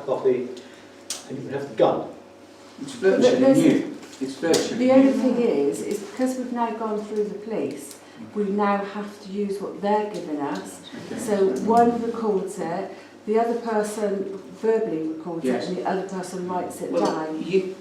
cup of coffee, and you can have the gun. It's virtually new. It's virtually The only thing is because we've now gone through the police, we now have to use what they're giving us. Okay. So one records it, the other person verbally records Yes. it, and the other person writes it Well, down. you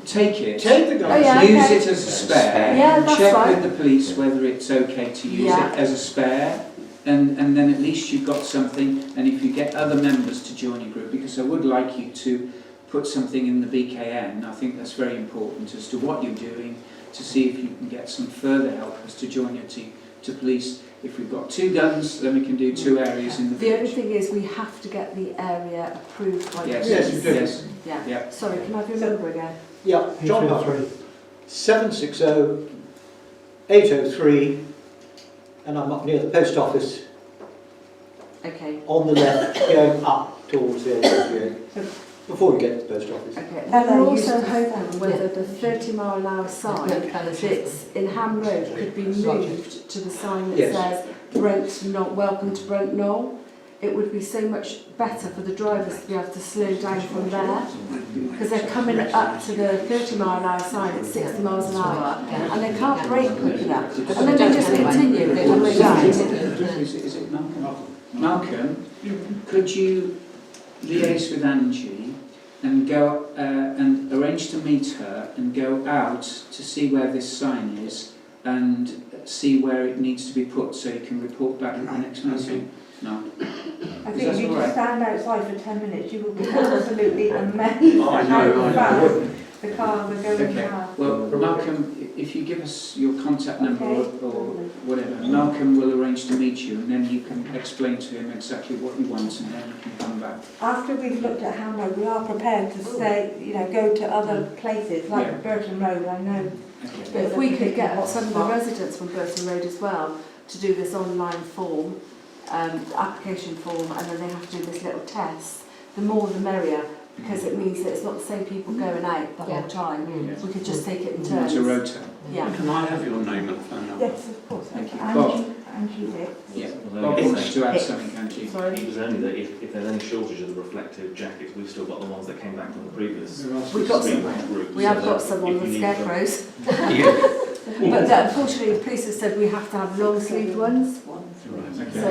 take it. Take the gun. Oh, yeah, Use okay. it as a spare. Yeah, that's Check fine. with the police whether it's okay to use Yeah. it as a spare, and then at least you've got something. And if you get other members to join your group, because I would like you to put something in the BKN, I think that's very important as to what you're doing, to see if you can get some further help as to join your team to police. If we've got 2 guns, then we can do 2 areas in the The only village. thing is we have to get the area approved by Yes, the Yes, police. you do. yes. Yeah. Yeah. Sorry, can I have your number again? Yeah, John Humphrey. 760 803, and I'm up near the post office Okay. on the left, going up towards the LGA, before you get to the post office. Okay. And we're also hoping whether the 30-mile-an-hour sign that's in Ham Road could be moved to the sign that Yes. says Brent Knoll, welcome to Brent Knoll. It would be so much better for the drivers to be able to slow down from there, because they're coming up to the 30-mile-an-hour sign at 60 miles an hour, and they can't brake quick enough, and then they just continue all the way down. Is it Malcolm? Malcolm, could you liaise with Angie and go and arrange to meet her and go out to see where this sign is and see where it needs to be put so you can report back at the next meeting? No. I Is think that if you all just right? stand outside for 10 minutes, you will be absolutely amazed Oh, I at know, how I fast know. the cars are going Okay. past. Well, Malcolm, if you give us your contact number Okay. or whatever, Malcolm will arrange to meet you, and then you can explain to him exactly what you want, and then you can come back. After we've looked at Ham Road, we are prepared to say, go to other places like Yeah. Burton Road. I know. Okay. But if we could get some of the residents from Burton Road as well to do this online form, application form, and then they have to do this little test, the more the merrier, because it means that it's not the same people going out the whole time. Yeah. We could just take it in turns. It's a rota. Yeah. Can I have your name and phone number? Yes, of course. Thank you. Angie Dick. Yeah. Well, Bob only wants to add something, Angie. Sorry. it was only that if there's any shortage of the reflective jackets, we've still got the ones that came back from the previous We've got some. group. We so have got that some on if the you need them- scarecrows. But unfortunately, the police have said we have to have long sleeved ones. Right, okay. So,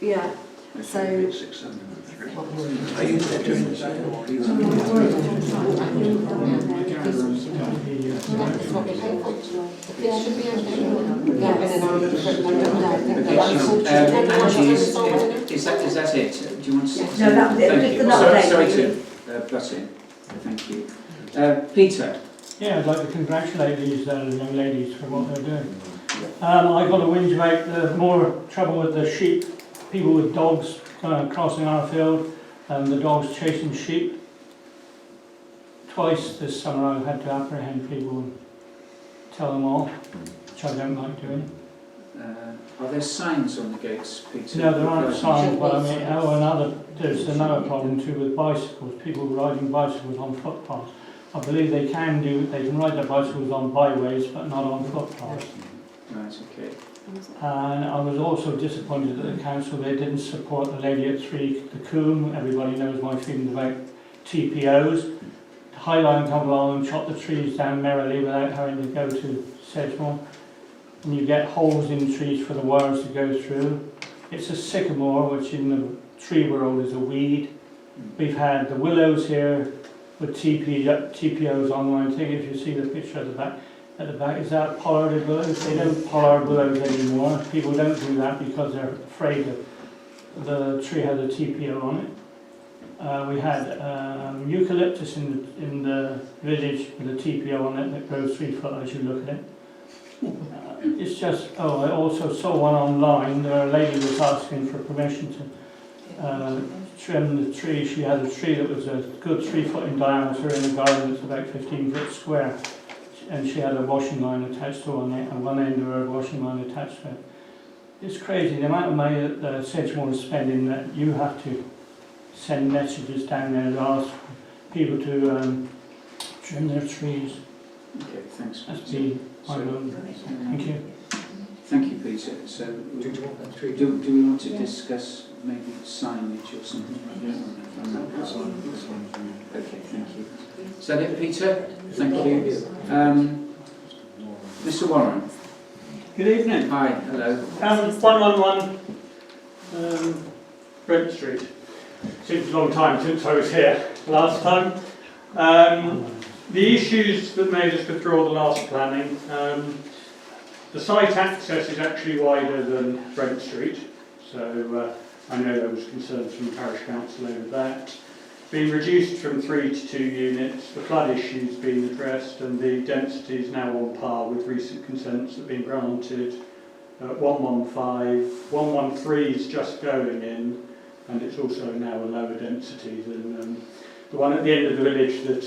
yeah. So, Are you doing the same? Angie, is that it? Do you want to? No, that was it. Thank Just you. an Sorry, update. sorry to butt in. Thank you. Peter. Yeah, I'd like to congratulate these young ladies for what they're doing. I got a whinge about the more trouble with the sheep, people with dogs crossing our field, and the dogs chasing sheep. Twice this summer I've had to apprehend people and tell them off, which I don't like doing. Are there signs on the gates, Peter? No, there aren't signs, but I mean, there's another problem too with bicycles, people riding bicycles on footpaths. I believe they can ride their bicycles on byways, but not on footpaths. Right, okay. And I was also disappointed that the council, they didn't support the lady at 3, the Coombe. Everybody knows my feelings about TPOs. The High Line come along and chop the trees down merrily without having to go to Sedgemoor. And you get holes in trees for the wires to go through. It's a sycamore, which in the tree world is a weed. We've had the willows here with TPOs on. I think if you see the picture at the back, is that pollarded willows? They don't pollard willows anymore. People don't do that because they're afraid that the tree has a TPO on it. We had eucalyptus in the village with a TPO on it that grows 3 foot as you look at it. It's just, I also saw one online. A lady was asking for permission to trim the tree. She had a tree that was a good 3 foot in diameter in a garden that's about 15 foot square. And she had a washing line attached to one end of her washing line attached to it. It's crazy, the amount of money that Sedgemoor is spending, that you have to send messages down there to ask people to trim their trees. Okay, thanks. That's been my own. Thank you. Thank you, Peter. So, Do you want that tree? do we want to discuss maybe signage or something like that? Okay, thank you. Is that it, Peter? Thank you. Mr. Warren. Good evening. Hi, hello. 111 Brent Street. Seems a long time since I was here last time. The issues that made us withdraw the last planning, the site access is actually wider than Brent Street, so I know there was concerns from the parish council over that. Been reduced from 3 to 2 units, the flood issue's been addressed, and the density is now on par with recent consents that have been granted. 115, 113 is just going in, and it's also now a lower density than the one at the end of the village that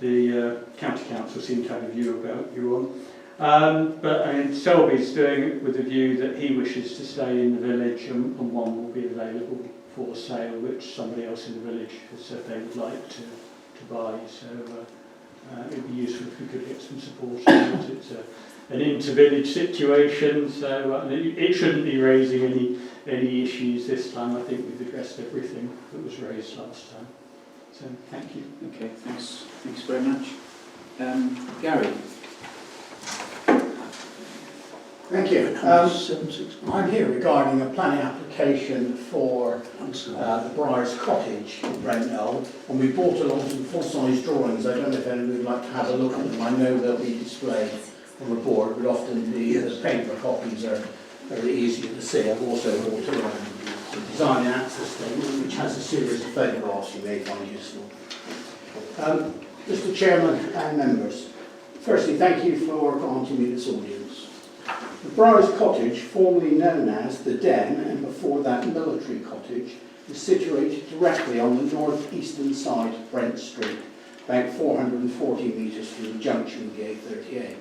the county council seem to have a view about you on. But I mean, Selby's doing it with the view that he wishes to stay in the village, and one will be available for sale, which somebody else in the village has said they would like to buy. So it would be useful if we could get some support on it. It's an inter-village situation, so it shouldn't be raising any issues this time. I think we've addressed everything that was raised last time. So thank you. Okay, thanks very much. Gary. Thank you. I'm here regarding a planning application for the Briars Cottage in Brentnell, and we brought along some full-size drawings. I don't know if anyone would like to have a look at them. I know they'll be displayed on the board, but often the paper copies are very easy to see. I've also brought along the design and access statement, which has a series of photographs you may find useful. Mr. Chairman and members, firstly, thank you for granting me this audience. The Briars Cottage, formerly known as the Den, and before that Military Cottage, is situated directly on the north-eastern side of Brent Street, about 440 metres from the junction with the A38.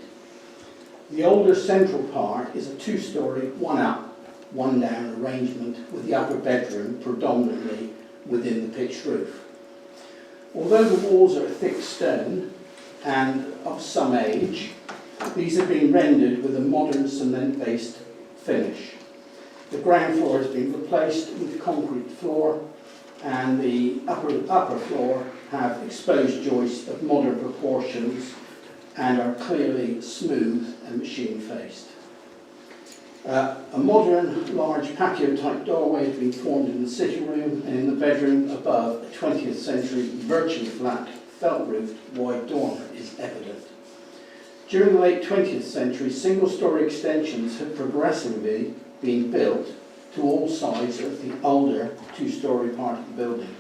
The older central part is a two-storey, one up, one down arrangement, with the upper bedroom predominantly within the pitched roof. Although the walls are thick stone and of some age, these have been rendered with a modern cement-based finish. The ground floor has been replaced with concrete floor, and the upper floor have exposed joists of modern proportions and are clearly smooth and machine-faced. A modern large patio-type doorway has been formed in the sitting room, and in the bedroom above, a 20th century virtually flat felt-roofed wide dormer is evident. During the late 20th century, single-storey extensions have progressively been built to all sides of the older two-storey part of the building.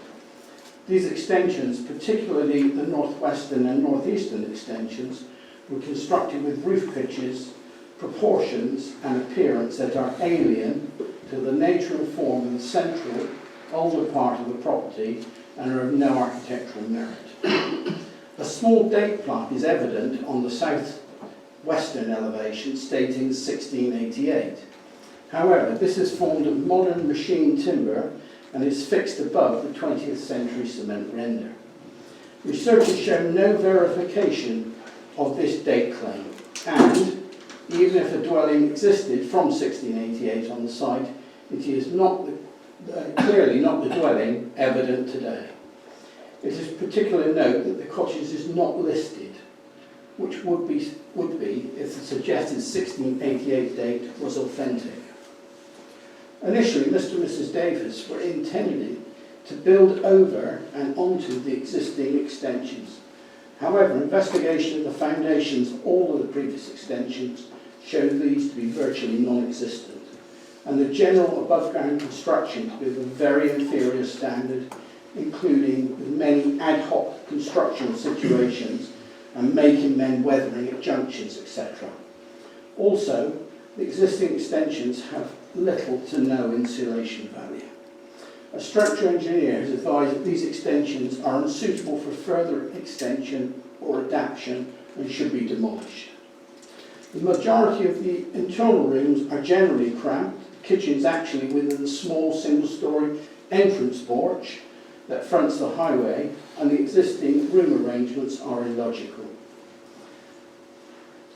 These extensions, particularly the northwestern and northeastern extensions, were constructed with roof pitches, proportions and appearance that are alien to the nature and form of the central, older part of the property and are of no architectural merit. A small date plaque is evident on the southwestern elevation stating 1688. However, this is formed of modern machine timber and is fixed above the 20th century cement render. Research has shown no verification of this date claim, and even if a dwelling existed from 1688 on the site, it is clearly not the dwelling evident today. It is of particular note that the cottage is not listed, which would be if the suggested 1688 date was authentic. Initially, Mr. and Mrs. Davis were intending to build over and onto the existing extensions. However, investigation of the foundations of all of the previous extensions showed these to be virtually non-existent, and the general above-ground construction to be of a very inferior standard, including with many ad hoc constructional situations and making men weathering at junctions, etc. Also, the existing extensions have little to no insulation value. A structural engineer has advised that these extensions are unsuitable for further extension or adaptation and should be demolished. The majority of the internal rooms are generally cramped. The kitchen is actually within the small single-storey entrance porch that fronts the highway, and the existing room arrangements are illogical.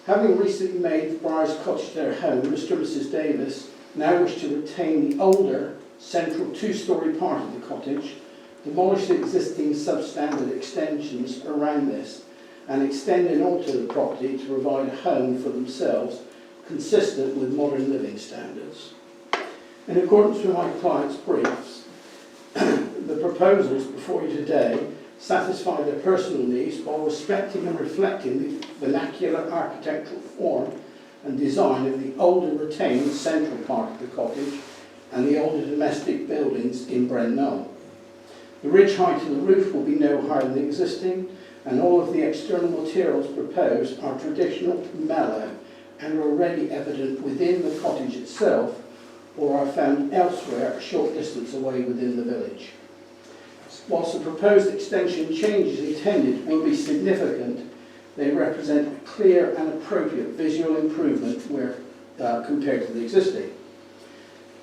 Having recently made the Briars Cottage their home, Mr. and Mrs. Davis now wish to retain the older central two-storey part of the cottage demolish the existing substandard extensions around this, and extending onto the property to provide a home for themselves consistent with modern living standards. In accordance with my client's briefs, the proposals before you today satisfy their personal needs while respecting and reflecting the vernacular architectural form and design of the older retained central part of the cottage and the older domestic buildings in Brent Knoll. The ridge height of the roof will be no higher than the existing, and all of the external materials proposed are traditional, mellow, and are already evident within the cottage itself or are found elsewhere a short distance away within the village. Whilst the proposed extension changes intended will be significant, they represent a clear and appropriate visual improvement where compared to the existing.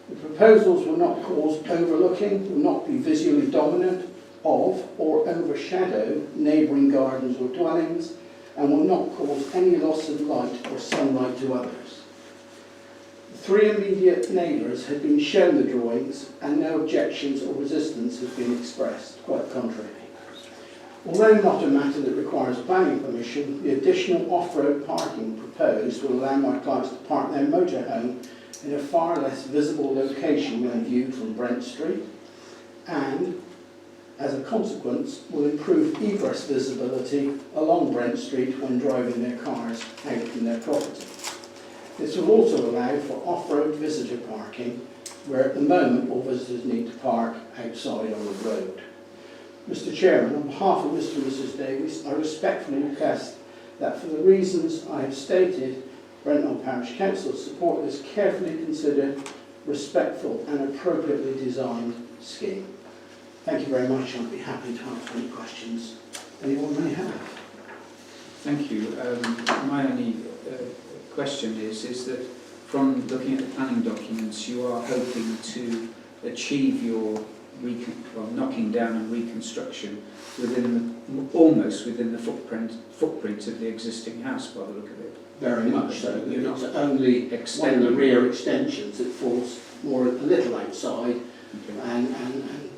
The proposals will not cause overlooking, will not be visually dominant of or overshadow neighbouring gardens or dwellings, and will not cause any loss of light or sunlight to others. The three immediate neighbours had been shown the drawings and no objections or resistance has been expressed, quite the contrary. Although not a matter that requires planning permission, the additional off-road parking proposed will allow my clients to park their motorhome in a far less visible location when viewed from Brent Street, and as a consequence will improve egress visibility along Brent Street when driving their cars out from their property. This will also allow for off-road visitor parking, where at the moment all visitors need to park outside on the road. Mr Chairman, on behalf of Mr and Mrs Davies, I respectfully request that for the reasons I have stated, Brent Knoll Parish Council support this carefully considered, respectful and appropriately designed scheme. Thank you very much. I'll be happy to answer any questions anyone may have. Thank you. My only question is that from looking at the planning documents, you are hoping to achieve your knocking down and reconstruction almost within the footprint of the existing house, by the look of it. Very much so. You're not It's only one of the extending rear extensions that falls more a little outside and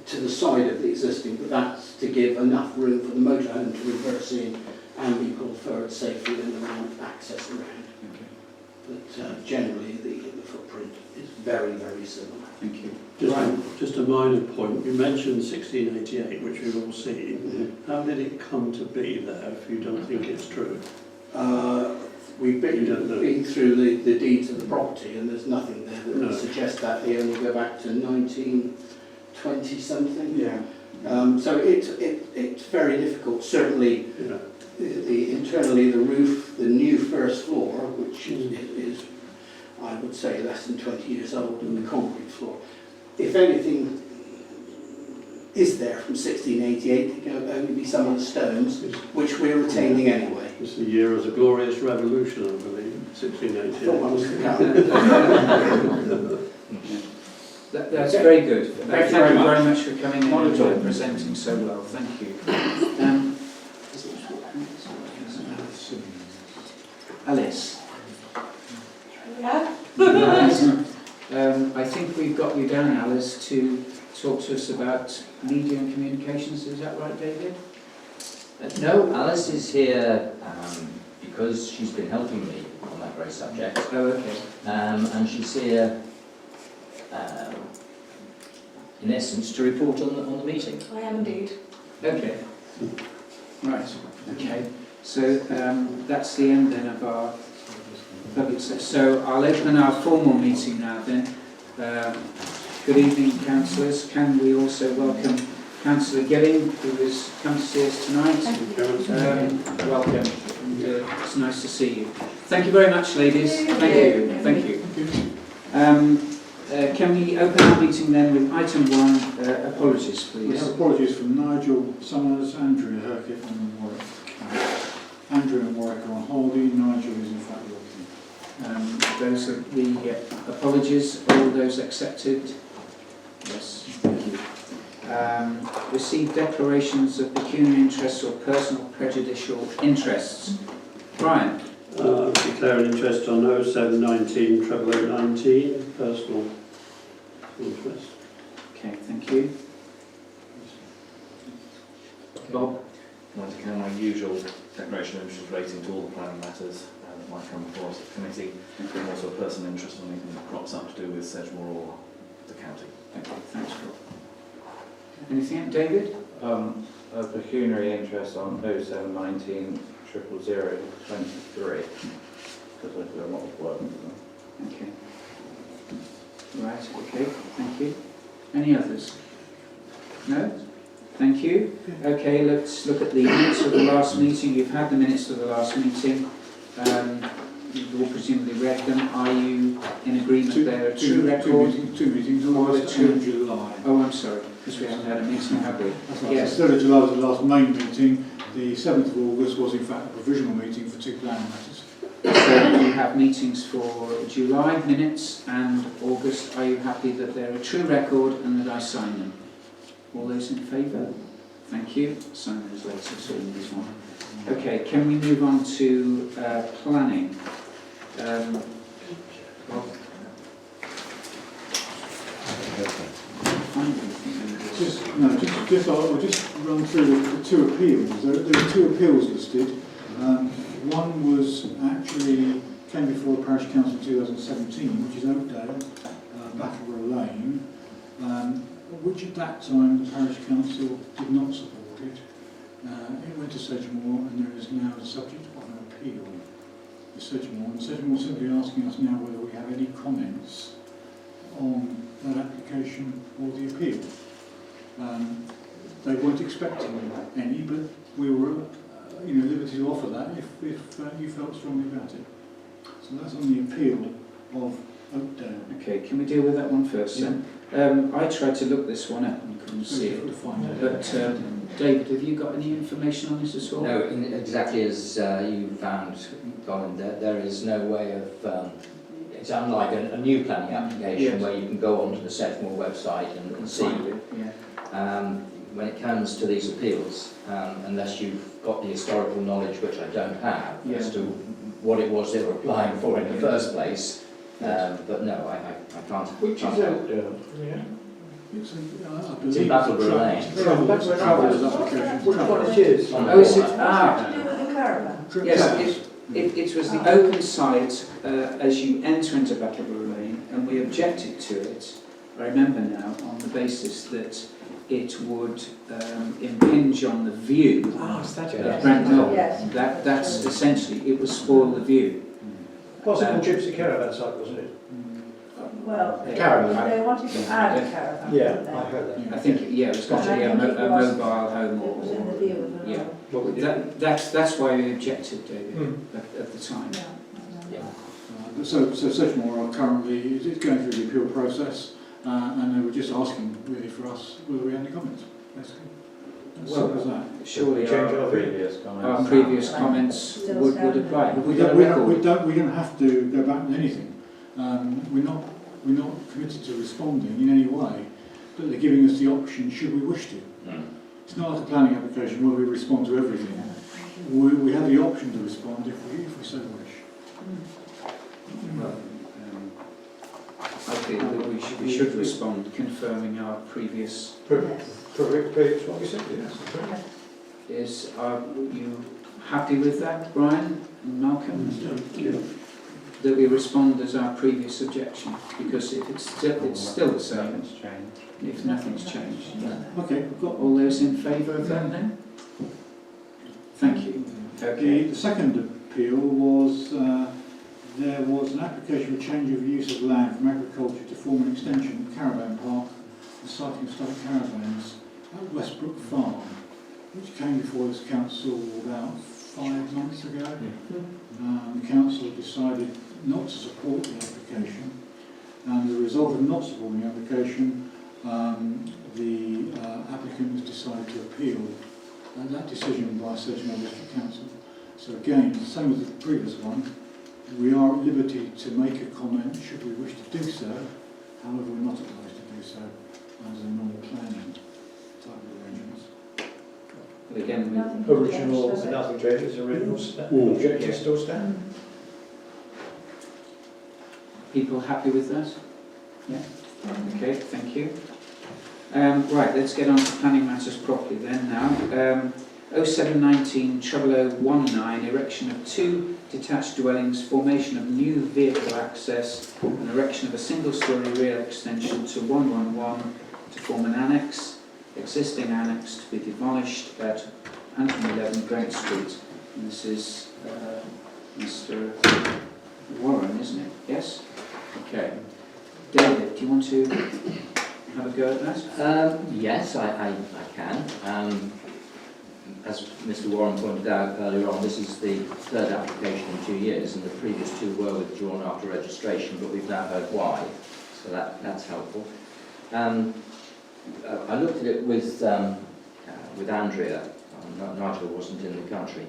to the side of the existing, but that's to give enough room for the motorhome to reverse in and be pulled forward safely and around access around. But generally the footprint is very, very similar. Thank you. Just a minor point. You mentioned 1688, which we've all seen. How did it come to be there, if you don't think it's true? We've been through the deeds of the property, and there's nothing there that would suggest that. They only go back to 1920 something. Yeah. So it's very difficult. Certainly, internally the roof, the new first floor, which is I would say less than 20 years old, and the concrete floor. If anything is there from 1688, it can only be some of the stones, which we're retaining anyway. It's the year of the Glorious Revolution, I believe, I thought I was 1688. That's very good. Thank you very much. much for coming in and presenting so well. Thank you. Alice. Yeah? I think we've got you down, Alice, to talk to us about media and communications. Is that right, David? No, Alice is here because she's been helping me on that very subject. Oh, okay. And she's here, in essence, to report on the meeting. I am indeed. Okay. Right. Okay. So that's the end then of our public session. So I'll open our formal meeting now then. Good evening, councillors. Can we also welcome Councillor Gilling, who has come to see us tonight. Welcome. And, it's nice to see you. Thank you very much, ladies. Thank you. Thank you. Can we open our meeting then with item 1, apologies, please. We have apologies from Nigel Summers, Andrew Herkett and Warwick. Andrew and Warwick are on holiday, Nigel is in fact working. Those are the apologies. All those accepted? Yes, thank you. Receive declarations of pecuniary interests or personal prejudicial interests. Brian? Declare an interest on 0719 0019, personal interest. Okay, thank you. Bob? I'd like to carry my usual declaration of interest rating to all the planning matters that might come before us at committee, and also a personal interest in anything that crops up to do with Sedgemoor or the county. Okay, thanks, Rob. Anything else, David? A pecuniary interest on 0719 000 23, because I do a lot of work with them. Okay. Right, okay, thank you. Any others? No? Thank you. Okay, let's look at the minutes of the last meeting. You've had the minutes of the last meeting. You've all presumably read them. Are you in agreement they're a true record? Two meetings, Or August two- and July. Oh, I'm sorry, because we haven't had a meeting, have we? That's right. Yes. The 3rd of July was the last main meeting. The 7th of August was in fact a provisional meeting for 2 planning matters. So you have meetings for July minutes and August. Are you happy that they're a true record and that I sign them? All those in favour? Thank you. Sign those later, so in this one. Okay, can we move on to planning? Bob? I'll just run through the 2 appeals. There are 2 appeals listed. One was actually came before the Parish Council in 2017, which is Oakdale, Battleborough Lane, which at that time the Parish Council did not support it. It went to Sedgemoor and there is now a subject of an appeal to Sedgemoor. And Sedgemoor is simply asking us now whether we have any comments on that application or the appeal. They weren't expecting any, but we were liberty to offer that if you felt strongly about it. So that's on the appeal of Oakdale. Okay, can we deal with that one first then? I tried to look this one up and couldn't see it. To find out. But David, have you got any information on this at all? No, exactly as you found, Colin, there is no way of, it's unlike a new planning application Yes. where you can go onto the Sedgemoor website and see. Find it, yeah. When it comes to these appeals, unless you've got the historical knowledge, which I don't have, as Yeah. to what it was they were applying for in the first place, but no, I can't. Which is Oakdale? Yeah. It's I It's in believe Battleborough Lane. it's a traveller's application. Which one it is? Oh, is it? To Ah, do with the caravan. yes, it was the open site as you enter into Battleborough Lane, and we objected to it, I remember now, on the basis that it would impinge on the view Is that of Brent Knoll. Yes. That's essentially, it would spoil the view. Possible gypsy caravan site, wasn't it? Well, Caravan. they wanted to add a caravan, Yeah, didn't they? I heard that. I think, yeah, it was going to be a mobile home It was in the or... view of the Yeah. What we did. That's why we objected, David, Hmm. at the time. So Sedgemoor are currently it's going through the appeal process, and they were just asking really for us whether we had any comments, basically. As simple as that. Surely Change our our Previous comments. previous comments Still would standing. apply. Have we We got a don't, record? we don't have to go back to anything. We're not committed to responding in any way, but they're giving us the option should we wish to. It's not like a planning application where we respond to everything. We have the option to respond if we so wish. Well, I feel that we should respond, confirming our previous. Previous what we said, yes. Are you happy with that, Brian and Malcolm? That we respond as our previous objection, because if it's still the same. Nothing's changed. If nothing's changed. Okay, we've got All those in favour of that then? Thank you. Okay. The second appeal was there was an application for change of use of land from agriculture to form an extension of caravan park, the siting of stock caravans at Westbrook Farm, which came before this council about 5 months ago. The council decided not to support the application, and as a result of not supporting the application, the applicant has decided to appeal that decision by Sedgemoor District Council. So again, same as the previous one, we are at liberty to make a comment should we wish to do so. However, we're not obliged to do so under the normal planning type of arrangements. But again, Nothing Original, changed, does it? nothing changes, original objectives still stand. people happy with that? Yeah? Okay, thank you. Right, let's get on to planning matters properly then now. 0719 0019, erection of 2 detached dwellings, formation of new vehicle access, and erection of a single-storey rear extension to 111 to form an annex, existing annex to be demolished at 111 Grant Street. And this is Mr. Warren, isn't it? Yes? Okay. David, do you want to have a go at that? Yes, I can. As Mr. Warren pointed out earlier on, this is the third application in 2 years, and the previous 2 were withdrawn after registration, but we've now heard why, so that's helpful. I looked at it with Andrea. Nigel wasn't in the country.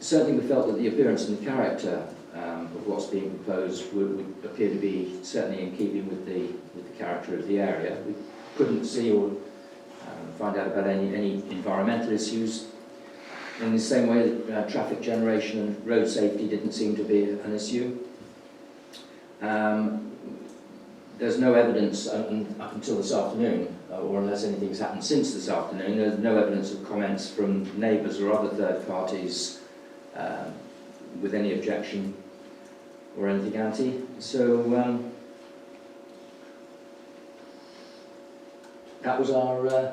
Certainly we felt that the appearance and the character of what's being proposed would appear to be certainly in keeping with the character of the area. We couldn't see or find out about any environmental issues. In the same way that traffic generation and road safety didn't seem to be an issue. There's no evidence, up until this afternoon, or unless anything's happened since this afternoon, there's no evidence of comments from neighbours or other third parties with any objection or anything anti. So that was our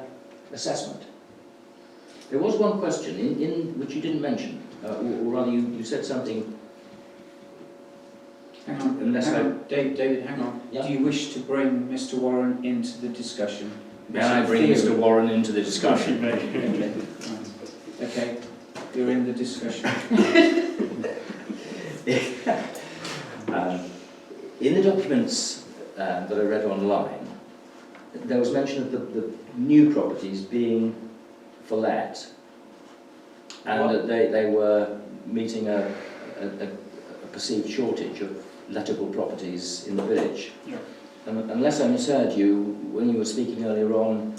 assessment. There was one question in which you didn't mention, or rather you said something. Hang on, Unless David, hang on. Yeah. Do you wish to bring Mr. Warren into the discussion? May I bring Mr. Warren into the discussion? Okay, you're in the discussion. In the documents that I read online, there was mention of the new properties being for let, and that they were meeting a perceived shortage of lettable properties in the village. Yeah. Unless I misheard you, when you were speaking earlier on,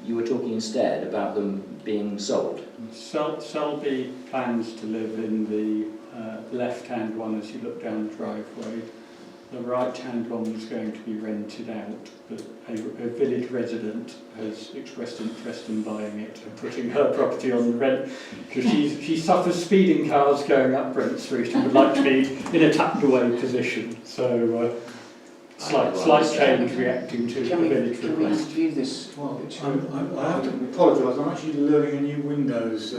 you were talking instead about them being sold. Selby plans to live in the left-hand one as you look down the driveway. The right-hand one is going to be rented out, but a village resident has expressed interest in buying it and putting her property on the rent, because she suffers speeding cars going up Brent Street and would like to be in a tucked-away position. So slight change reacting to the village Can we request. view this? Well, I have to apologise, I'm actually learning a new Windows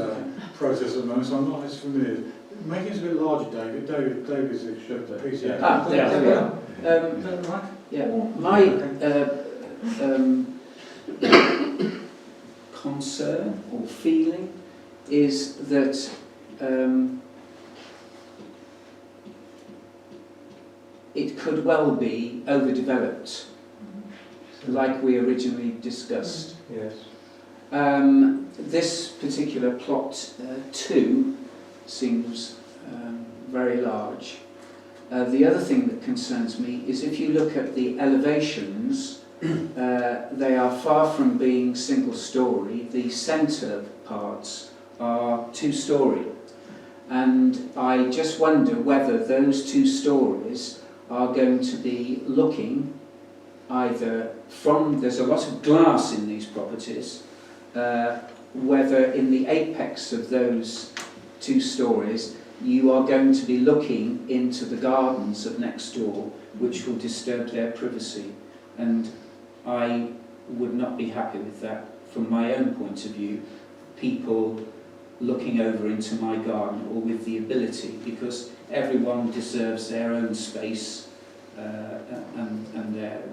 process at the moment, so I'm not as familiar. Make it a bit larger, David. David is a PC. Ah, there we are. Is that right? Yeah, my concern or feeling is that it could well be overdeveloped, like we originally discussed. Yes. This particular plot 2 seems very large. The other thing that concerns me is if you look at the elevations, they are far from being single-storey. The centre parts are 2-storey. And I just wonder whether those 2 stories are going to be looking either from, there's a lot of glass in these properties, whether in the apex of those 2 stories you are going to be looking into the gardens of next door, which will disturb their privacy. And I would not be happy with that from my own point of view, people looking over into my garden, or with the ability, because everyone deserves their own space and their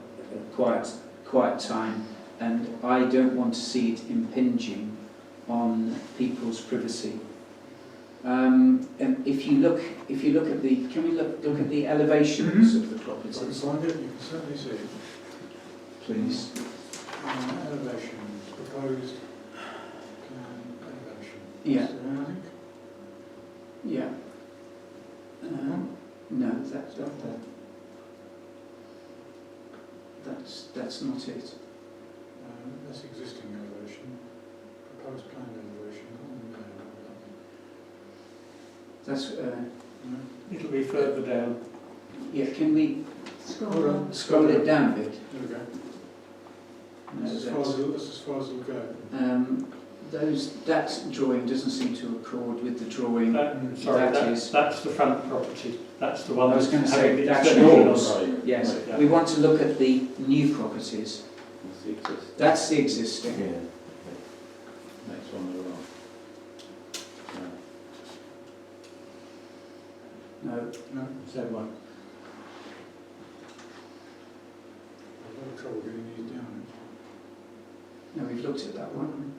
quiet time, and I don't want to see it impinging on people's privacy. And if you look at the, can we look at the elevations of the properties? You can certainly see. Please. Elevations, proposed elevation. Yeah. Is there anything? Yeah. No, that's not it. That's existing elevation. Proposed planned elevation. Oh, no, That's no. It'll be further down. yeah. Can we Hold on. scroll it down a bit? There we go. No, That's as far as it'll go. that drawing doesn't seem to accord with the drawing. That's the front property. That's the one. I was going to having say, the that's extension yours. on. Yes, Yeah. we want to look at the new properties. That's the existing. Yeah. Next one as well. No, No, same one. I've got trouble getting these down. no, we've looked at that one.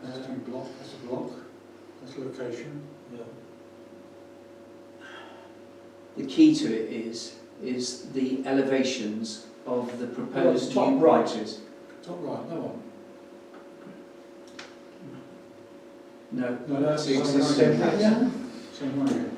That's a block, that's a block, that's location. The key to it is the elevations of the proposed Top new right. properties. Top right, that one. No, No, that's the the existing. same one again.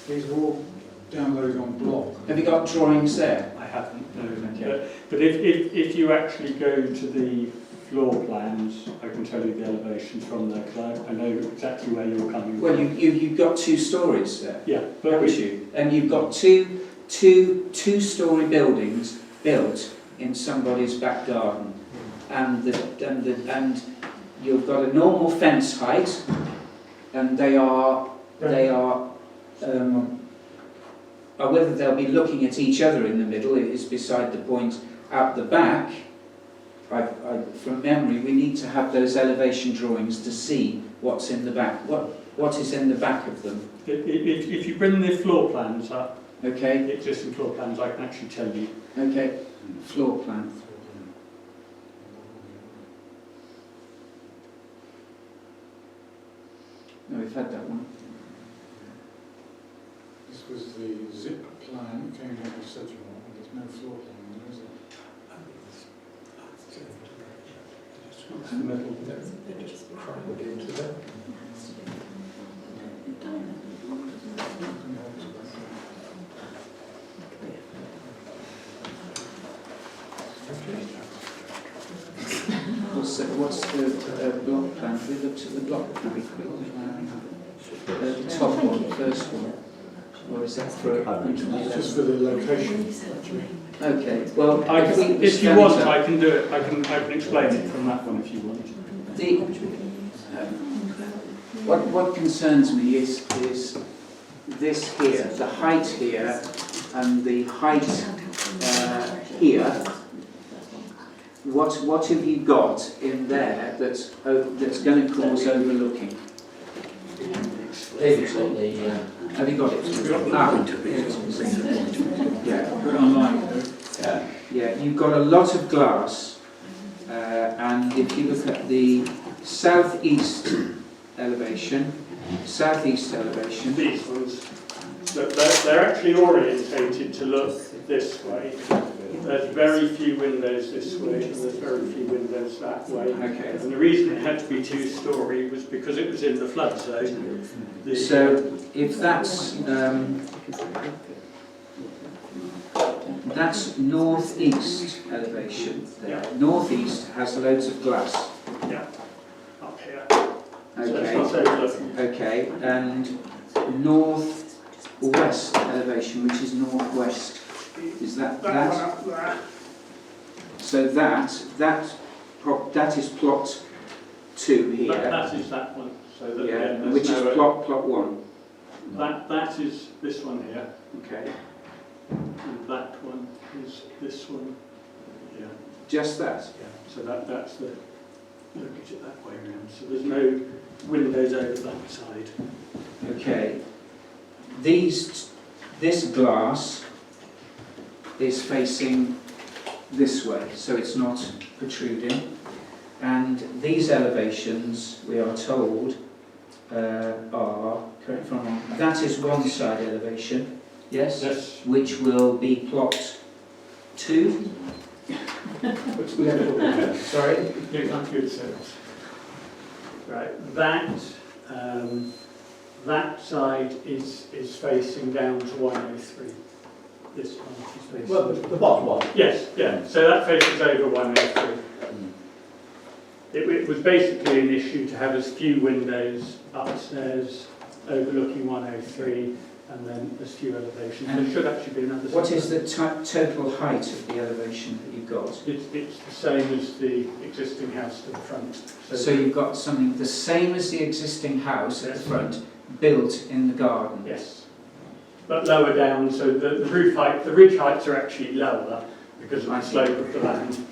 These are all downloaded on block. Have you got drawings there? I haven't, no. Okay. But if you actually go to the floor plans, I can tell you the elevations from there, because I know exactly where you're coming Well, from. you've got 2 stories there, Yeah, but haven't you? And you've got two-story buildings built in somebody's back garden, and you've got a normal fence height, and they are whether they'll be looking at each other in the middle is beside the point. Out the back, from memory, we need to have those elevation drawings to see what's in the back. What is in the back of them? if you bring the floor plans up, Okay, the existing floor plans, I can actually tell you. okay. Floor plan. No, we've had that one. This was the zip plan that came out of Sedgmore, and there's no floor plan there, is there? It's the middle. What's the block plan? We looked at the block plan. The top one, first one. Or is that for It's just for the location. Okay, well, If you want, I can do it. I can explain it from that one if you want. What concerns me is this here, the height here, and the height here. What have you got in there that's going to cause overlooking? David's got the, Have you got it? Yeah. Put it online. Yeah, you've got a lot of glass, and if you look at the southeast elevation, These ones, they're actually orientated to look this way. There's very few windows this way, and there's very few windows that way. Okay. And the reason it had to be 2-storey was because it was in the flood zone. So if that's northeast elevation there. Northeast has loads of glass. Yeah, up here. Okay. So it's not overlooking. Okay, and northwest elevation, which is northwest, is that? That one up there. So that is plot 2 here. That is that one. So that Yeah, there's which is no- plot 1. That is this one here, Okay, and that one is this one. Yeah. just that. So that's the, look at it that way around. So there's no windows over that side. Okay, this glass is facing this way, so it's not protruding. And these elevations, we are told, are, correct if I'm wrong, that is one side elevation, yes? Yes. Which will be plot 2. Sorry? Good service. Right, that side is facing down to 103. This one is facing. Well, the bottom one. Yes, yeah. So that faces over 103. It was basically an issue to have as few windows upstairs overlooking 103 and then there's few elevations. There should actually be another. What is the total height of the elevation that you've got? It's the same as the existing house to the front. So you've got something the same as the existing house at the front, built in the garden? Yes, but lower down, so the roof height, the ridge heights are actually lower because of the slope of the land.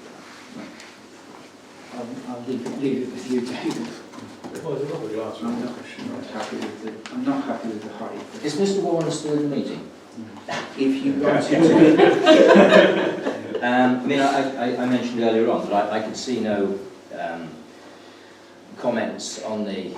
I'll leave it with you, David. I'm not happy with the height. Is Mr Warren still in the meeting? If you got it. I mentioned earlier on that I could see no comments on the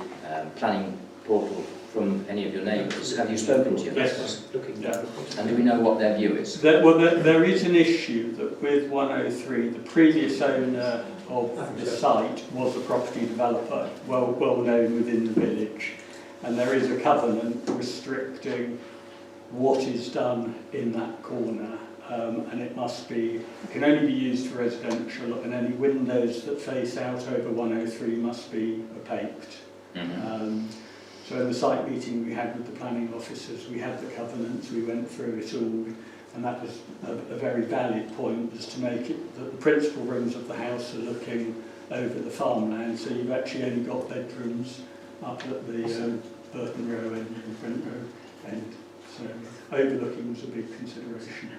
planning portal from any of your neighbours. Have you spoken to your neighbours? Yes. And do we know what their view is? There is an issue that with 103, the previous owner of the site was a property developer, well known within the village, and there is a covenant restricting what is done in that corner, and it can only be used for residential, and any windows that face out over 103 must be opaqued. So in the site meeting we had with the planning officers, we had the covenants, we went through it all, and that was a very valid point, was to make it that the principal rooms of the house are looking over the farmland, so you've actually only got bedrooms up at the Burton Row end and Brent Row end. So overlooking was a big consideration.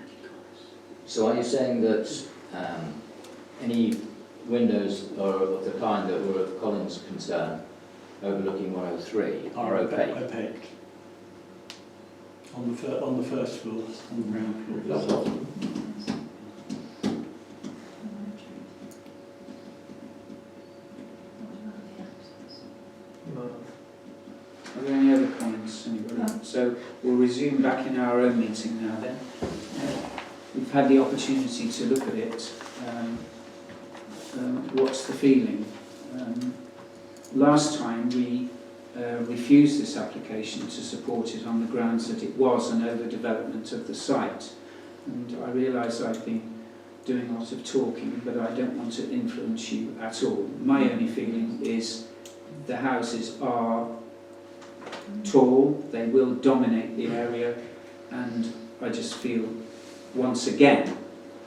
So are you saying that any windows of the kind that were of Colin's concern overlooking 103 are opaque? Opaque. On the first floor, on the ground floor. Are there any other comments? Anybody? So we'll resume back in our own meeting now then. We've had the opportunity to look at it. What's the feeling? Last time we refused this application to support it on the grounds that it was an overdevelopment of the site. And I realise I've been doing a lot of talking, but I don't want to influence you at all. My only feeling is the houses are tall, they will dominate the area, and I just feel, once again,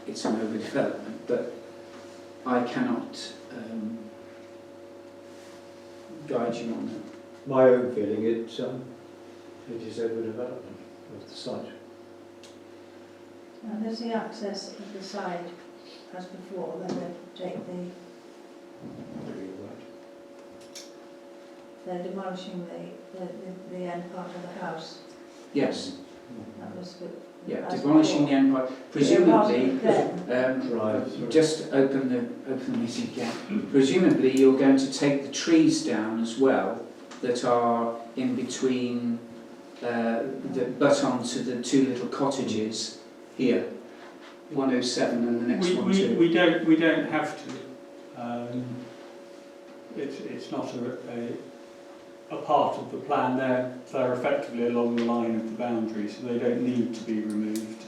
it's an overdevelopment, but I cannot guide you on that. My own feeling, it is overdevelopment of the site. Now, there's the access of the side as before, then they take they're demolishing the end part of the house. Yes, That was good. yeah, As demolishing the before. end part. Presumably, Drive. just open the meeting again. Presumably you're going to take the trees down as well that are in between, that butt onto the two little cottages here, 107 and the next one too. We don't have to. It's not a part of the plan. They're effectively along the line of the boundary, so they don't need to be removed.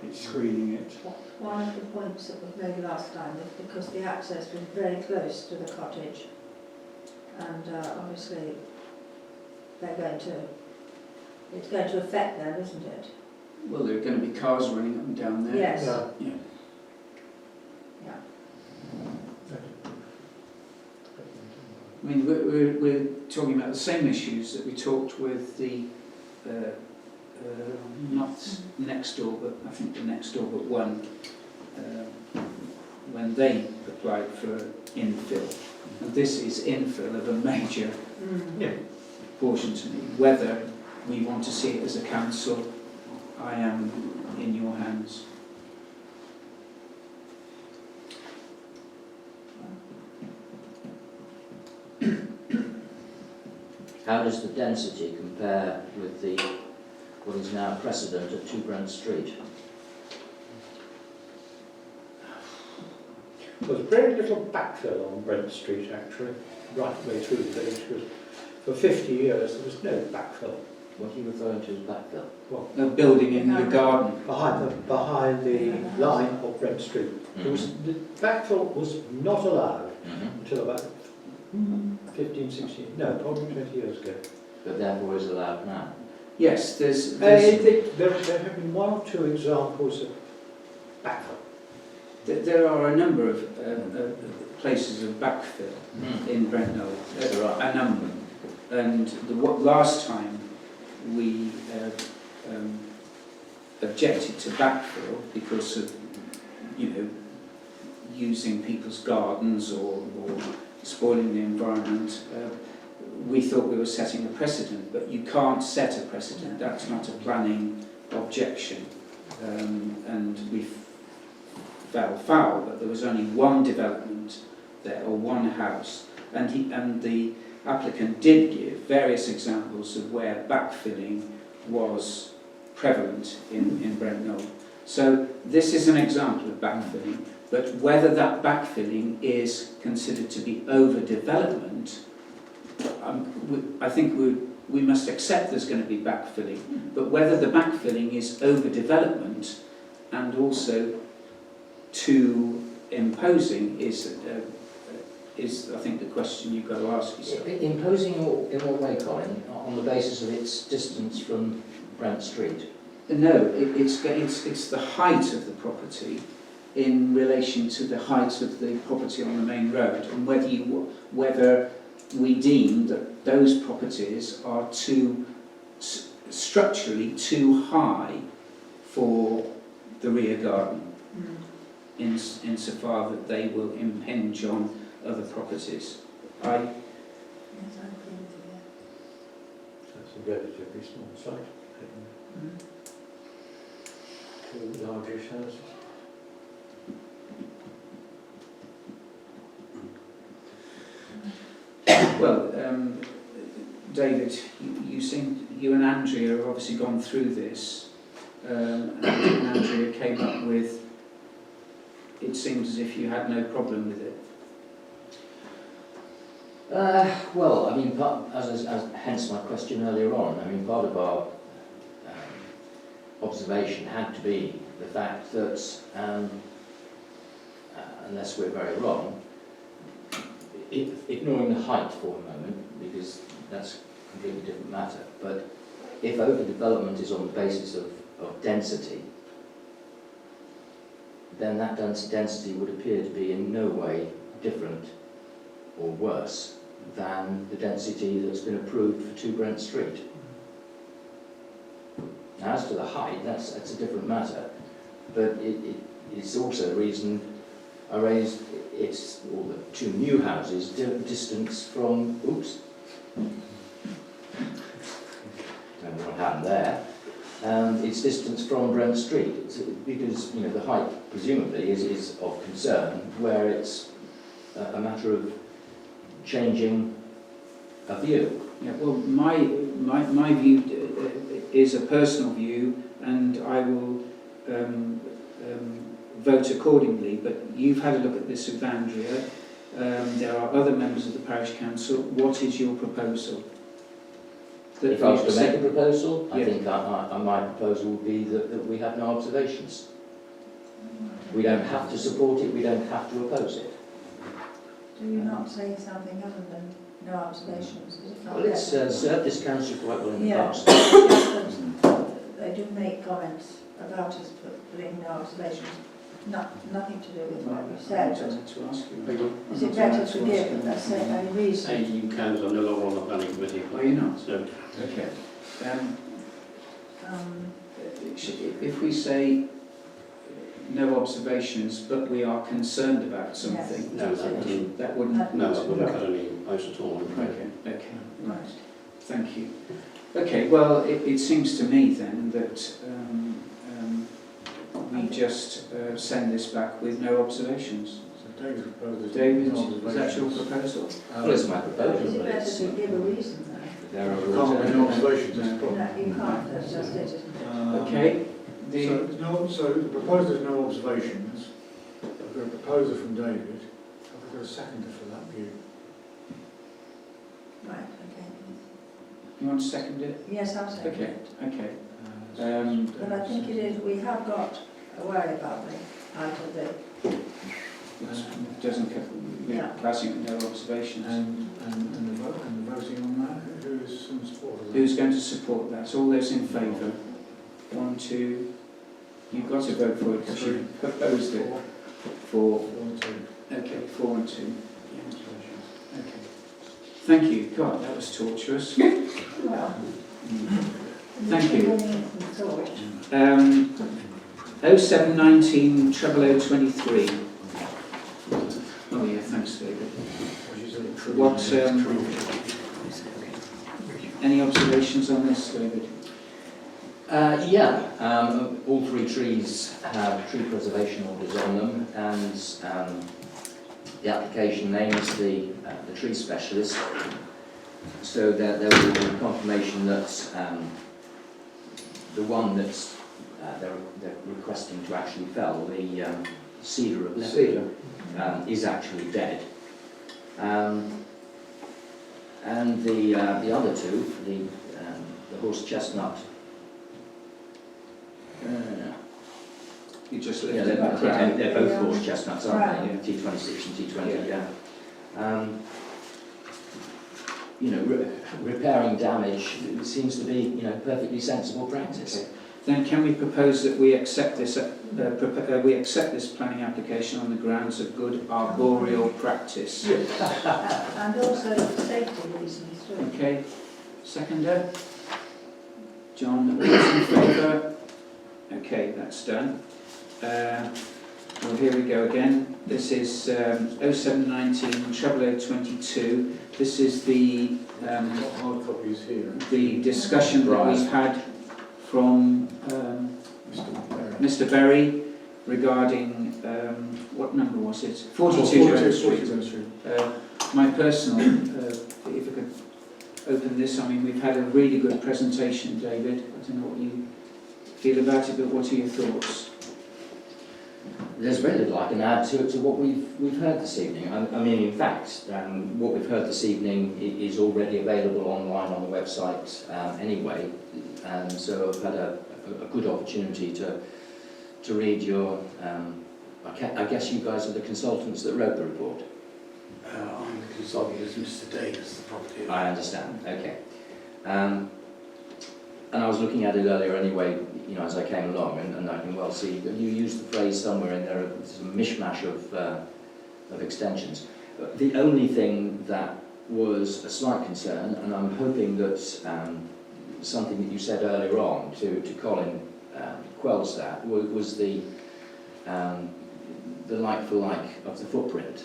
It's screening it. One of the points that was made last time was because the access was very close to the cottage, and obviously it's going to affect them, isn't it? Well, there are going to be cars running up and down there. Yes. Yeah. Yeah. I mean, we're talking about the same issues that we talked with the, not next door, but I think the next door but one, when they applied for infill. And this is infill of a major portion to me. Whether we want to see it as a council, I am in your hands. How does the density compare with what is now precedent at 2 Brent Street? There's very little backfill on Brent Street actually, right the way through the village, because for 50 years there was no backfill. What are you referring to as backfill? A building in your garden. Behind the line of Brent Street. The backfill was not allowed until about 15, 16, no, probably 20 years ago. But therefore is allowed now. Yes, there's There have been one or two examples of backfill. there are a number of places of backfill in Brent Knoll. There are. A number. And last time we objected to backfill because of, using people's gardens or spoiling the environment. We thought we were setting a precedent, but you can't set a precedent. That's not a planning objection. And we fell foul that there was only one development there, or one house. And the applicant did give various examples of where backfilling was prevalent in Brent Knoll. So this is an example of backfilling, but whether that backfilling is considered to be overdevelopment, I think we must accept there's going to be backfilling, but whether the backfilling is overdevelopment and also too imposing is I think the question you've got to ask yourself. Imposing in what way, Colin? On the basis of its distance from Brent Street? No, it's the height of the property in relation to the height of the property on the main road, and whether we deem that those properties are structurally too high for the rear garden, insofar that they will impinge on other properties. Yes, I agree with you. That's a relatively small site. Two largish houses. Well, David, you and Andrea have obviously gone through this, and Andrea came up with, it seems as if you had no problem with it. Well, I mean, hence my question earlier on. I mean, part of our observation had to be the fact that, unless we're very wrong, ignoring the height for a moment, because that's a completely different matter, but if overdevelopment is on the basis of density, then that density would appear to be in no way different or worse than the density that's been approved for 2 Brent Street. Now, as to the height, that's a different matter, but it's also a reason I raised all the 2 new houses distance from, oops, don't know what happened there, it's distance from Brent Street, because the height presumably is of concern, where it's a matter of changing a view. Yeah, well, my view is a personal view, and I will vote accordingly, but you've had a look at this with Andrea. There are other members of the parish council. What is your proposal? If I was to make a proposal, I Yeah. think my proposal would be that we have no observations. We don't have to support it, we don't have to oppose it. Do you not say something other than no observations? Is it not Well, it's better? served this council quite well in the Yeah. past. Yes, but they do make comments about us putting no observations. Nothing to do with what we said. To ask you. Is it better to give, let's say, a reason? You can, I'm no longer on the planning committee. Are you not? So, Okay. Um, If we say no observations, but we are concerned about something, no, that wouldn't, that wouldn't. no, that wouldn't cut any ice at all, I'm afraid. Okay, right. Thank you. Okay, well, it seems to me then that we just send this back with no observations. So David's proposal is David, no is that your observations. proposal? Well, it's my Is proposal, it but better it's, to give a reason then? there are Can't be no observations, that's the problem. No, you can't, that's just it, isn't it? Okay. So the proposal is no observations. I've got a proposer from David. I've got a seconder for that view. Right, okay. You want to second it? Yes, I'll say Okay, it. okay. But I think it is, we have got a worry about the height of the, It doesn't, we're Yeah. classing it no observations. And the voting on that, who is in support of Who's going to support that? All those in favour? 1, 2. You've got to vote for it because you proposed it. 4. Okay, 4 and 2. Yeah. Okay. Thank you. God, that was torturous. Well, Thank you. thought. 0719 0023. Oh yeah, thanks David. What, any observations on this, David? All 3 trees have tree preservation orders on them, and the application names the tree specialist, so there will be confirmation that the one that's they're requesting to actually fell, the cedar of Leicester, is actually dead. And the other 2, the horse chestnut. You just Yeah, lifted that crown. they're both horse chestnuts, aren't Right. they? T26 and T20, Yeah. Repairing damage seems to be, perfectly sensible practice. Okay. Then can we propose that we accept this planning application on the grounds of good arboreal practice? And also safety reasons too. Okay. Seconder? John, all those in favour? Okay, that's done. Well, here we go again. This is 0719 0022. This is the Hard copies here. the discussion that we've had from Mr. Berry regarding what number was it? 42 Jones Street. My personal, if I could open this, I mean, we've had a really good presentation, David. I don't know what you feel about it, but what are your thoughts? There's very little I can add to what we've heard this evening. I mean, in fact, what we've heard this evening is already available online on the website anyway, and so I've had a good opportunity to read your. I guess you guys are the consultants that wrote the report. I'm the consultant as Mr. Davis, the property owner. I understand. Okay. And I was looking at it earlier anyway, as I came along, and I can well see that you used the phrase somewhere in there, it's a mishmash of extensions. The only thing that was a slight concern, and I'm hoping that something that you said earlier on to Colin quells that, was the like for like of the footprint,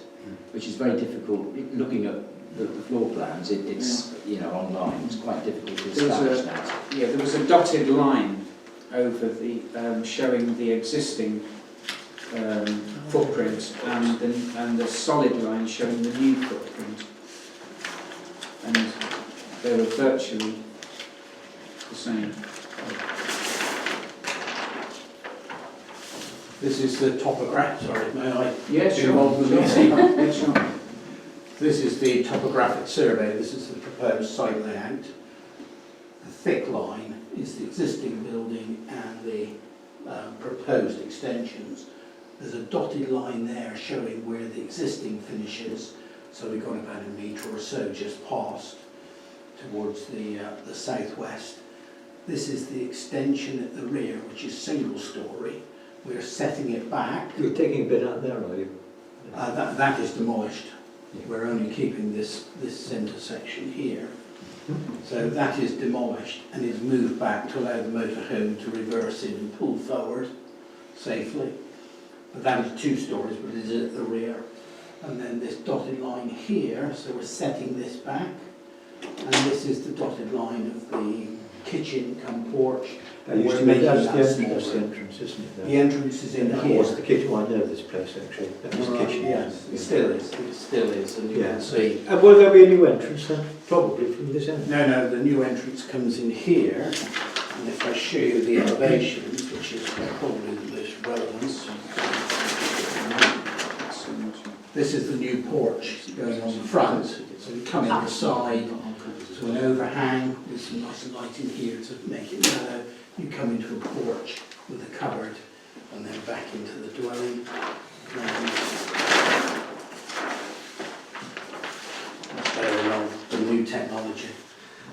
which is very difficult looking at the floor plans. It's online. It's quite difficult to establish that. Yeah, there was a dotted line over the showing the existing footprint and the solid line showing the new footprint, and they were virtually the same. This is the topograph, sorry, may I? Yeah, sure. Involve the meeting? Yeah, sure. This is the topographic survey, this is the proposed site layout. The thick line is the existing building and the proposed extensions. There's a dotted line there showing where the existing finishes, so we've got about a metre or so just past towards the southwest. This is the extension at the rear, which is single storey. We're setting it back. You're taking a bit out there, are you? That is demolished. We're only keeping this centre section here. So that is demolished and is moved back to allow the motorhome to reverse in and pull forward safely. But that is 2 stories, but it is at the rear. And then this dotted line here, so we're setting this back. And this is the dotted line of the kitchen come porch. That used We're to be making that's that the smaller. entrance, isn't it? The entrance is in That here. was the kitchen. Oh, I know this place actually. That was the Right, kitchen. yes, it still is. It still is, and you Yeah. can see. And will there be a new entrance then? Probably from this end. No, the new entrance comes in here, and if I show you the elevations, which is probably the most relevant, this is the new porch going on the front, so we come in the side to an overhang with some nice light in here to make it mellow. You come into a porch with a cupboard, and then back into the dwelling. There along the new technology.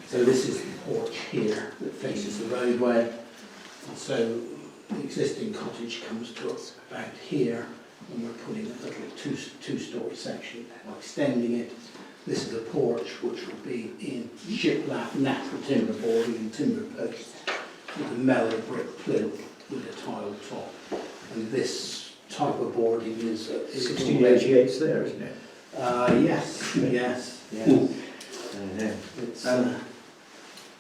So this is the porch here that faces the roadway. And so the existing cottage comes to about here, and we're putting a little two-storey section, and extending it. This is a porch which will be in shiplap natural timber boarding and timber posts with a mellow brick plinth with a tile top. And this type of boarding is 1688's there, isn't it? Yes. It's,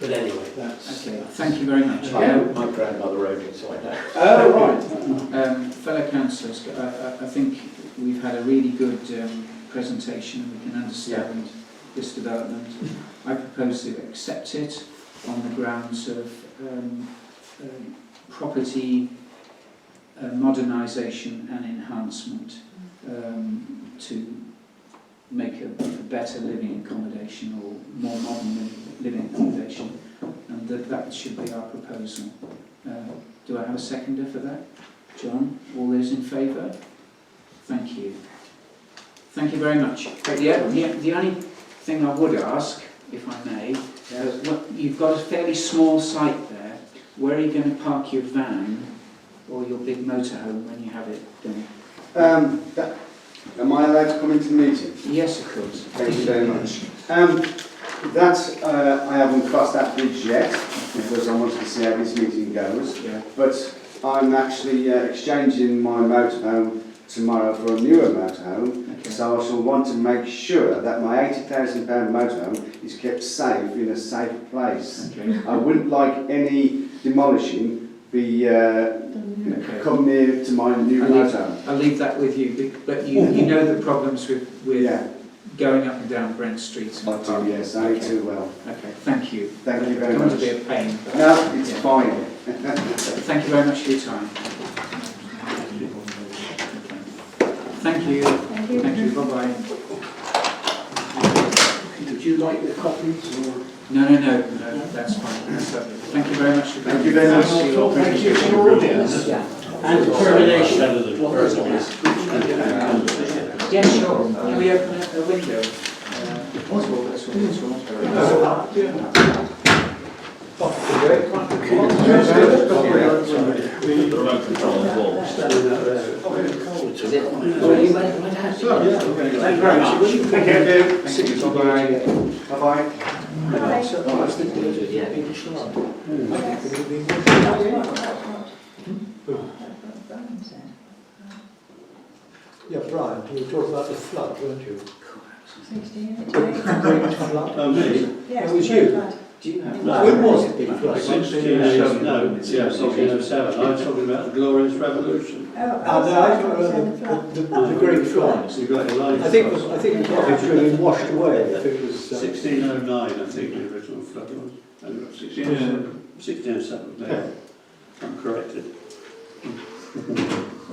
but anyway, that's... Okay, thank you very much. My grandmother owned it, so I know. Oh, right. Fellow councillors, I think we've had a really good presentation. We can understand this development. I propose to accept it on the grounds of property modernisation and enhancement to make a better living accommodation or more modern living accommodation, and that should be our proposal. Do I have a seconder for that? John, all those in favour? Thank you. Thank you very much. The only thing I would ask, if I may, you've got a fairly small site there. Where are you going to park your van or your big motorhome when you have it done? Am I allowed to come into the meeting? Yes, of course. Thank you very much. I haven't crossed that bridge yet because I wanted to see how this meeting goes. Yeah. But I'm actually exchanging my motorhome tomorrow for a newer motorhome. Okay. So I shall want to make sure that my £80,000 motorhome is kept safe in a safe place. Okay. I wouldn't like any demolishing be come near to my new motorhome. I'll leave that with you, but you know the problems with Yeah. going up and down Brent Street. I do, yes, I do well. Okay, thank you. Thank you very Don't want much. to be a pain. But No, it's fine. Thank you very much for your time. Thank you. Thank you. Thank you. Bye-bye. Would you like the copies or...? No, that's fine. That's lovely. Thank you very much for coming. Thank you very much. Thank you for your audience. And determination. Yeah, sure. Can we open a window? Possible, that's The remote control on the wall. Is it? Thank you very much. Thank you. Thank you. Bye-bye. Bye-bye. Yeah, Brian, you were talking about the flood, weren't you? 1688. Great flood. Me? Yes, That was you. Do you have? When was it big flood? 1607, no, yeah, 1607. I was talking about the Glorious Revolution. No, I thought the Great Flood. You got your line. I think the cottage would have been washed away if it was... 1609, I think the original flood was. And 1607, yeah. I'm corrected.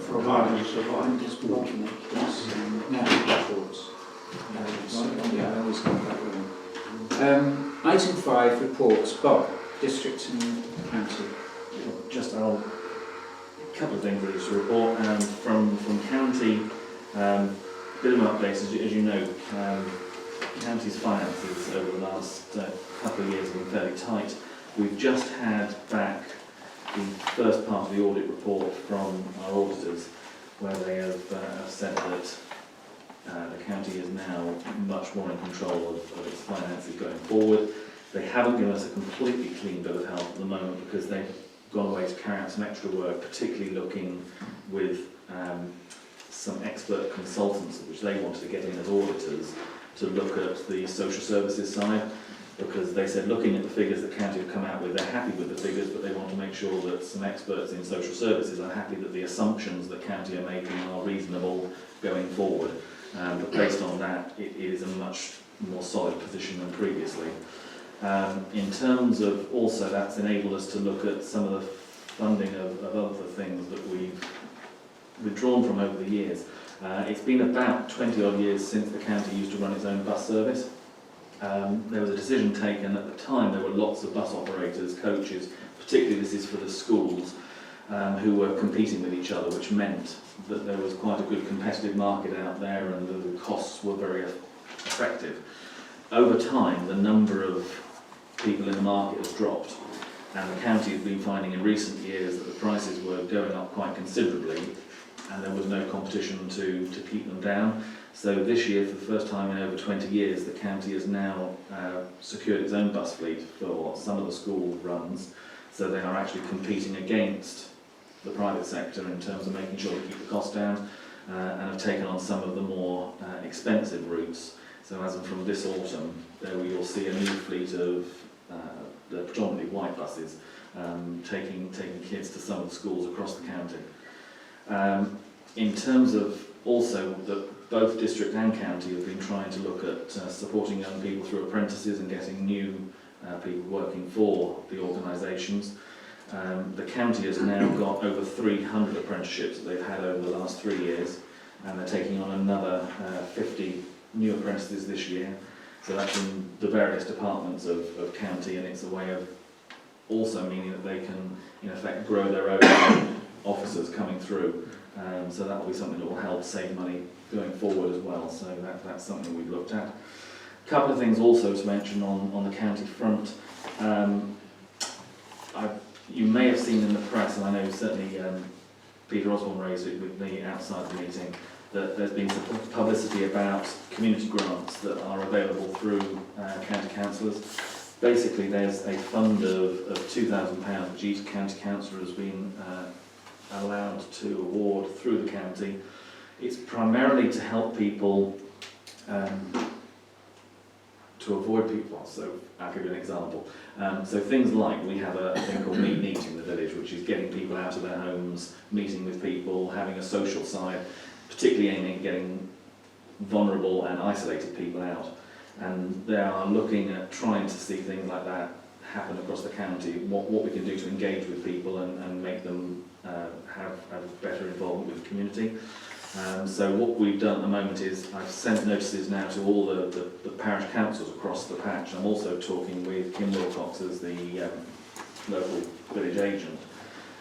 For a while you survived this blocking it. Now records. Yeah, I always got that wrong. Item 5, reports. Bob, district and county. Just a couple of things really to report from county. Bit of an update, as you know, county's finances over the last couple of years have been fairly tight. We've just had back the first part of the audit report from our auditors, where they have said that the county is now much more in control of its finances going forward. They haven't given us a completely clean bill of health at the moment because they've gone away to carry out some extra work, particularly looking with some expert consultants, which they wanted to get in as auditors, to look at the social services side, because they said looking at the figures that county have come out with, they're happy with the figures, but they want to make sure that some experts in social services are happy that the assumptions that county are making are reasonable going forward. But based on that, it is a much more solid position than previously. In terms of also, that's enabled us to look at some of the funding of other things that we've withdrawn from over the years. It's been about 20 odd years since the county used to run its own bus service. There was a decision taken at the time. There were lots of bus operators, coaches, particularly this is for the schools, who were competing with each other, which meant that there was quite a good competitive market out there and the costs were very effective. Over time, the number of people in the market has dropped, and the county has been finding in recent years that the prices were going up quite considerably, and there was no competition to keep them down. So this year, for the first time in over 20 years, the county has now secured its own bus fleet for some of the school runs, so they are actually competing against the private sector in terms of making sure they keep the cost down, and have taken on some of the more expensive routes. So as of from this autumn, there we will see a new fleet of the predominantly white buses taking kids to some of the schools across the county. In terms of also that both district and county have been trying to look at supporting young people through apprentices and getting new people working for the organisations. The county has now got over 300 apprenticeships that they've had over the last 3 years, and they're taking on another 50 new apprentices this year. So that's in the various departments of county, and it's a way of also meaning that they can, in effect, grow their own officers coming through. So that will be something that will help save money going forward as well. So that's something we've looked at. A couple of things also to mention on the county front. You may have seen in the press, and I know certainly Peter Osborne raised it with me outside the meeting, that there's been some publicity about community grants that are available through county councillors. Basically, there's a fund of £2,000 which each county councillor has been allowed to award through the county. It's primarily to help people to avoid people. So I'll give you an example. So things like, we have a thing called Meet in the village, which is getting people out of their homes, meeting with people, having a social side, particularly aiming at getting vulnerable and isolated people out. And they are looking at trying to see things like that happen across the county, what we can do to engage with people and make them have better involvement with the community. So what we've done at the moment is I've sent notices now to all the parish councils across the patch. I'm also talking with Kim Wilcox as the local village agent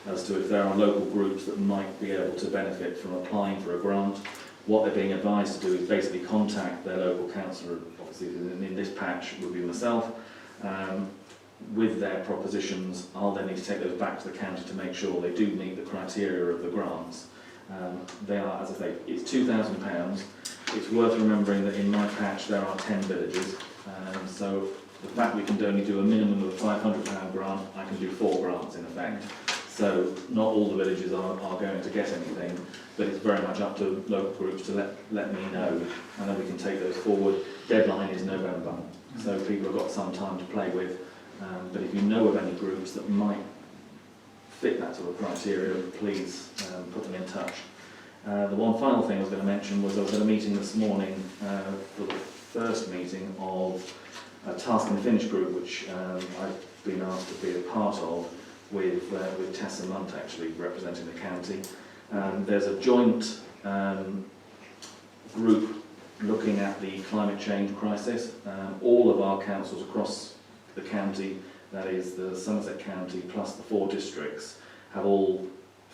as to if there are local groups that might be able to benefit from applying for a grant. What they're being advised to do is basically contact their local councillor, obviously in this patch would be myself, with their propositions. I'll then need to take those back to the county to make sure they do meet the criteria of the grants. They are, as I say, it's £2,000. It's worth remembering that in my patch there are 10 villages, so the fact we can only do a minimum of a £500 grant, I can do 4 grants in effect. So not all the villages are going to get anything, but it's very much up to local groups to let me know, and then we can take those forward. Deadline is November, so people have got some time to play with, but if you know of any groups that might fit that sort of criteria, please put them in touch. The one final thing I was going to mention was I was at a meeting this morning for the first meeting of a task and finish group, which I've been asked to be a part of with Tessa Munt, actually representing the county. There's a joint group looking at the climate change crisis. All of our councils across the county, that is the Somerset County plus the 4 districts, have all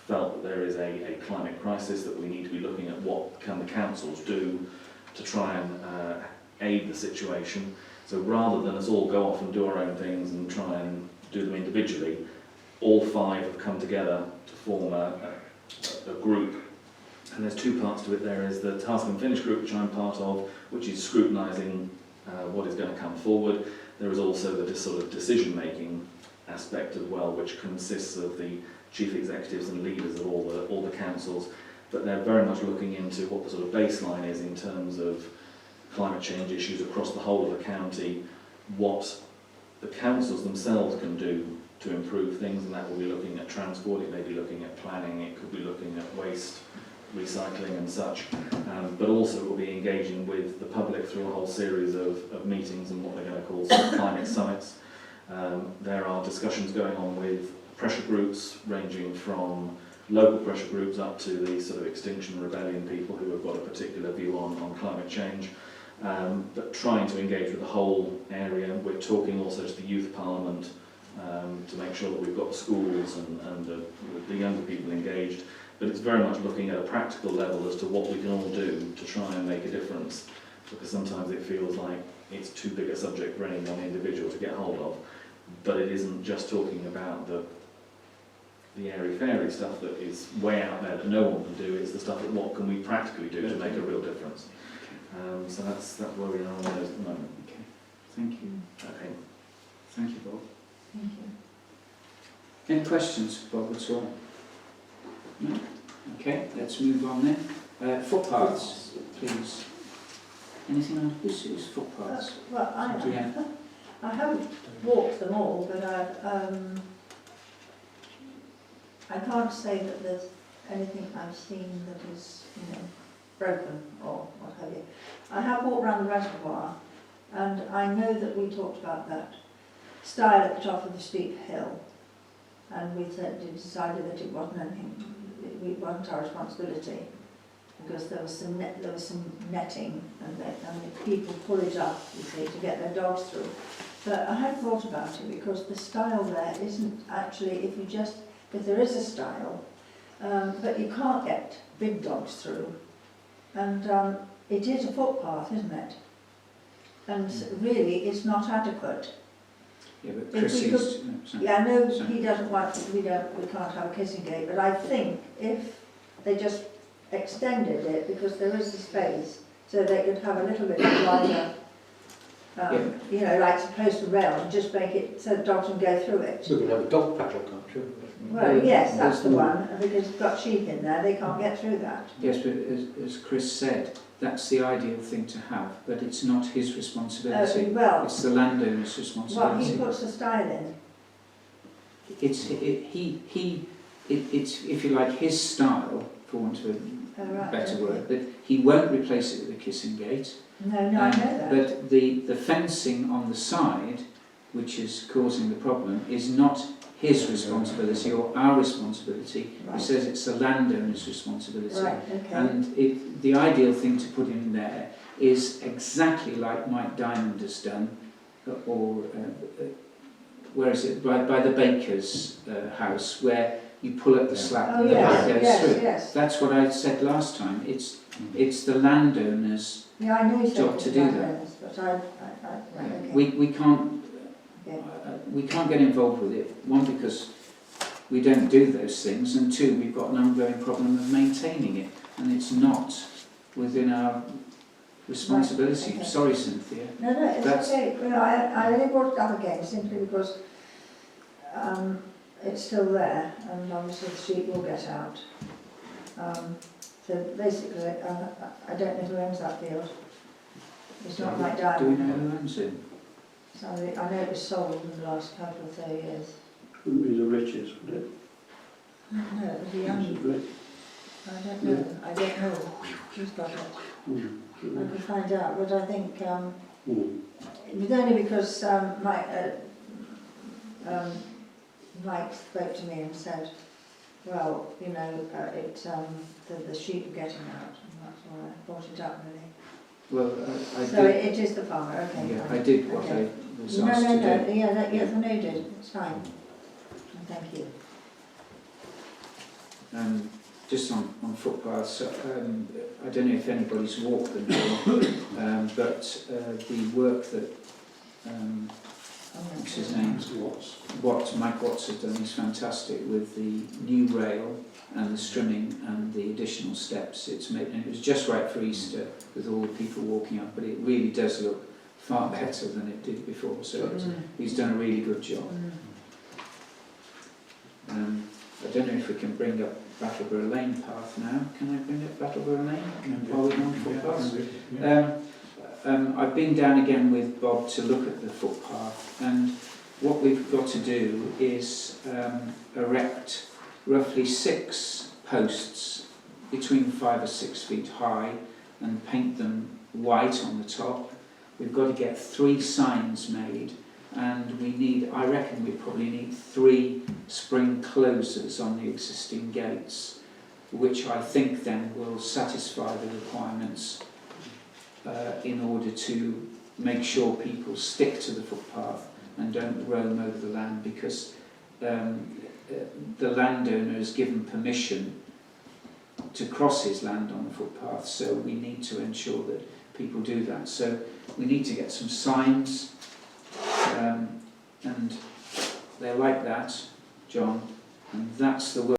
felt that there is a climate crisis, that we need to be looking at what can the councils do to try and aid the situation. So rather than us all go off and do our own things and try and do them individually, all 5 have come together to form a group. And there's 2 parts to it. There is the task and finish group, which I'm part of, which is scrutinising what is going to come forward. There is also the sort of decision-making aspect as well, which consists of the chief executives and leaders of all the councils. But they're very much looking into what the sort of baseline is in terms of climate change issues across the whole of the county, what the councils themselves can do to improve things, and that will be looking at transport, it may be looking at planning, it could be looking at waste recycling and such, but also will be engaging with the public through a whole series of meetings and what they're going to call climate summits. There are discussions going on with pressure groups, ranging from local pressure groups up to the sort of Extinction Rebellion people who have got a particular view on climate change, but trying to engage with the whole area. We're talking also to the Youth Parliament to make sure that we've got the schools and the younger people engaged. But it's very much looking at a practical level as to what we can all do to try and make a difference, because sometimes it feels like it's too big a subject for any one individual to get hold of. But it isn't just talking about the airy-fairy stuff that is way out there that no one can do. It's the stuff that what can we practically do to make a real difference. So that's where we are on those at the moment. Okay, thank you. Okay. Thank you, Bob. Thank you. Any questions, Bob, at all? No? Okay, let's move on then. Footpaths, please. Anything on who's footpaths? Well, Yeah. I haven't walked them all, but I can't say that there's anything I've seen that is, broken or what have you. I have walked around the reservoir, and I know that we talked about that stile at the top of the steep hill, and we decided that it wasn't anything, it wasn't our responsibility, because there was some netting, and the people pull it up, you see, to get their dogs through. But I had thought about it, because the stile there isn't actually, if there is a stile, but you can't get big dogs through, and it is a footpath, isn't it? And really, it's not adequate. Yeah, but If Chris we is... Yeah, I know Sorry. he doesn't want, we can't have a kissing gate, but I think if they just extended it, because there is a space, so they could have a little bit wider, like to post a rail and just make it so the dogs can go through it. We can have a dog paddock, can't you? Well, yes, that's the one, because it's got sheep in there, they can't get through that. Yes, but as Chris said, that's the ideal thing to have, but it's not his responsibility. Well, It's the landowner's responsibility. he puts the stile in. It's if you like, his style, for want of Oh, a right, better okay. word, but he won't replace it with a kissing gate. No, I know that. But the fencing on the side, which is causing the problem, is not his responsibility or our responsibility. Right. It says it's the landowner's responsibility. Right, okay. And the ideal thing to put in there is exactly like Mike Diamond has done, or where is it? By the baker's house, where you pull up the slab Oh, and the back goes yes, through. yes. That's what I said last time. It's the landowner's Yeah, I know you said job it's to do that. landowners, but right, okay. We can't Okay. we can't get involved with it. One, because we don't do those things, and two, we've got an ongoing problem of maintaining it, and it's not within our responsibility. Right, okay. Sorry, Cynthia. No, it's That's- okay. I only brought it up again simply because it's still there, and obviously the sheep will get out. So basically, I don't know who owns that field. It's not like Do we Diamond. know who owns it? So I know it was sold in the last couple of 30 years. Wouldn't be the riches, would it? No, it was the young. I don't know. I don't know who's got it. I could find out, but I think it was only because Mike spoke to me and said, well, the sheep are getting out, and that's why I brought it up really. Well, I So did. it is the farmer, okay. Yeah, fine. I did what Okay. I was No, asked no, to no, do. yes, I know you did, it's fine. Thank you. Just on footpaths, I don't know if anybody's walked them before, but the work that what's his name? Mike Watts has done is fantastic with the new rail and the strimming and the additional steps. And it was just right for Easter with all the people walking up, but it really does look far better than it did before. So he's done a really good job. I don't know if we can bring up Battleborough Lane path now. Can I bring up Battleborough Lane while we're on footpaths? I've been down again with Bob to look at the footpath, and what we've got to do is erect roughly 6 posts between 5 or 6 feet high and paint them white on the top. We've got to get 3 signs made, and I reckon we probably need 3 spring closers on the existing gates, which I think then will satisfy the requirements in order to make sure people stick to the footpath and don't roam over the land, because the landowner has given permission to cross his land on the footpath, so we need to ensure that people do that. So we need to get some signs, and they're like that, John, and that's the work.